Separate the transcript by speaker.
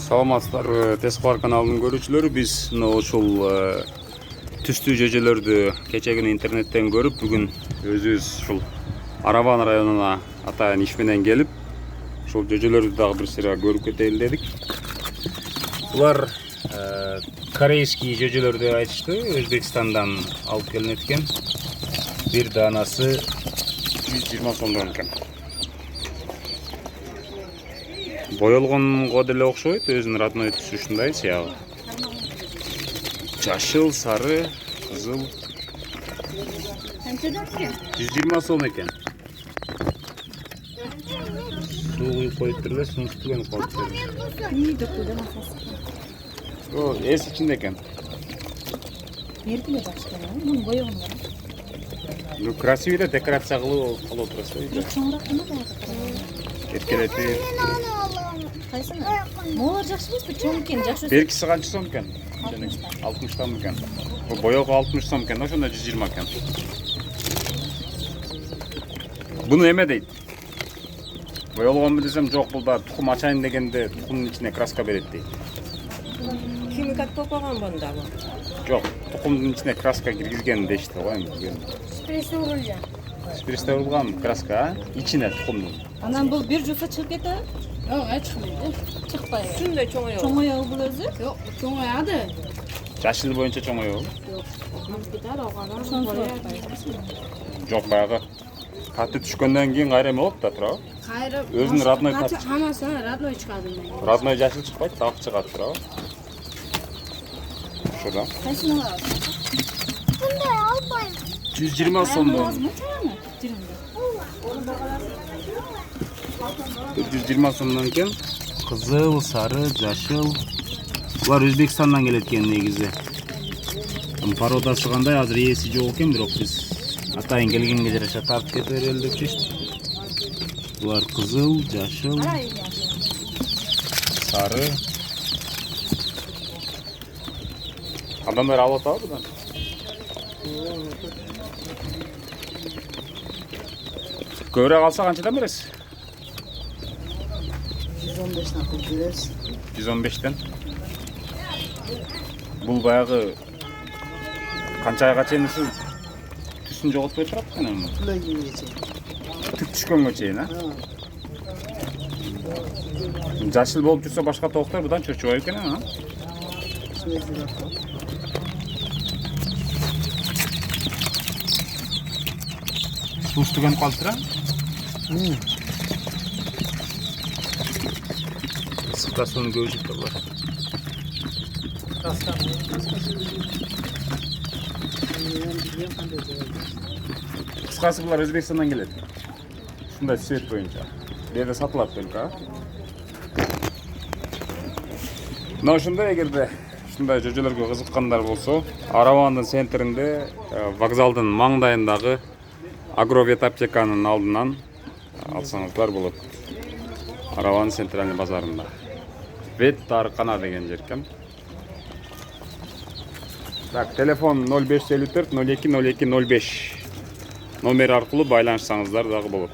Speaker 1: Саламатсыздар, Тесквар каналынын көрүүчүлөрү. Биз ушул түстүү жөжөлөрдү кече күнү интернеттен көрүп, бүгүн өзүбүз ушул Араван районуна атайын иш менен келип, ушул жөжөлөрдү дагы бир сыйра көрүп кетели дедик. Булар корейский жөжөлөр деп айтышты, Өзбекстандан алып келинет экен. Бир данасы 120 сомдон экен. Боелгонго деле окшойт, өзүнүн родной түсү ушундай сыягы. Жашыл, сары, кызыл.
Speaker 2: Канчадан экен?
Speaker 1: 120 сом экен. Суу куюп коюп туруп эле, суун түгөнүп калыптыр.
Speaker 2: Нийди куйдум асасы.
Speaker 1: О, эс ичинде экен.
Speaker 2: Беркиле башка, мунун боёгун бар.
Speaker 1: Ну, красивый да, декорация кылып отурасыз.
Speaker 2: Бир чоңураак эме да.
Speaker 1: Эркелетип.
Speaker 2: Кайсыны? Молор жакшы эмеспи? Чоң экен, жакшы.
Speaker 1: Беркиси канча сом экен? 60 экен. Бул боёгу 60 сом экен, ошондо 120 экен. Буну эме дейт? Боелгонбу десем, жок, бул да тукум ачайын дегенде тукумдун ичине краска берет дейт.
Speaker 3: Химикат болбогон бунда бу.
Speaker 1: Жок, тукумдун ичине краска киргизген дешти го эми.
Speaker 2: Спресте урулган.
Speaker 1: Спиртте урулган краска, ичине тукумдун.
Speaker 2: Анан бул бир жуса чыгып кетеби? Жок, чыкпайт. Чыкпайт.
Speaker 3: Шундай чоң аял.
Speaker 2: Чоң аягы бул өзү?
Speaker 4: Yok, çoğun ayağı
Speaker 1: Жашыл боюнча чоң аял.
Speaker 4: gider o kadar.
Speaker 1: Жок, баягы каты түшкөндөн кийин кайра эме болот да, туурабы?
Speaker 4: Hayır.
Speaker 1: Özün radnoy
Speaker 4: kaç
Speaker 1: kaç?
Speaker 4: ama sana radnoy çıkardım ben.
Speaker 1: Родной жашыл чыкпайт, ак чыгат, туурабы? Ошода.
Speaker 2: Кайсыны аласың?
Speaker 1: 120 сомдон.
Speaker 2: Азмы чоңу? Жиринде.
Speaker 1: 120 сомдон экен. Кызыл, сары, жашыл. Булар Өзбекстандан келет экен негизи. Породасы кандай, азыр ээси жок экен, бирок биз атайын келгенге жараша тартып кете берели деп чечтик. Булар кызыл, жашыл, сары. Адамдар алып атабы будан? Көбүрөөк алса канчадан бересиз?
Speaker 4: 115'ten kurtuluruz.
Speaker 1: 115'ten. Бул баягы канча айга чейин ушул түсүн жоготпой турат экен.
Speaker 4: Tüle gibi geçecek.
Speaker 1: Түк түшкөнгө чейин, а? Жашыл болуп жүрсө башка токтор будан чочубайт экен, а?
Speaker 4: Sürekli yapalım.
Speaker 1: Туз түгөнүп калыптыр, а? Ысыкта сууну көп ичип тургула. Кыскасы булар Өзбекстандан келет. Ушундай цвет боюнча. Бу жерде сатылат только, а? Мына ушундай, эгерде ушундай жөжөлөргө кызыккандар болсо, Аравандын центринде, вокзалдын маңдайындагы Агровет аптеканын алдынан алсаңыздар болот. Араван центральный базарында. Вет Таркана деген жер экен. Так, телефон 0554 02 02 05 номер аркылуу байланышсаңыздар дагы болот.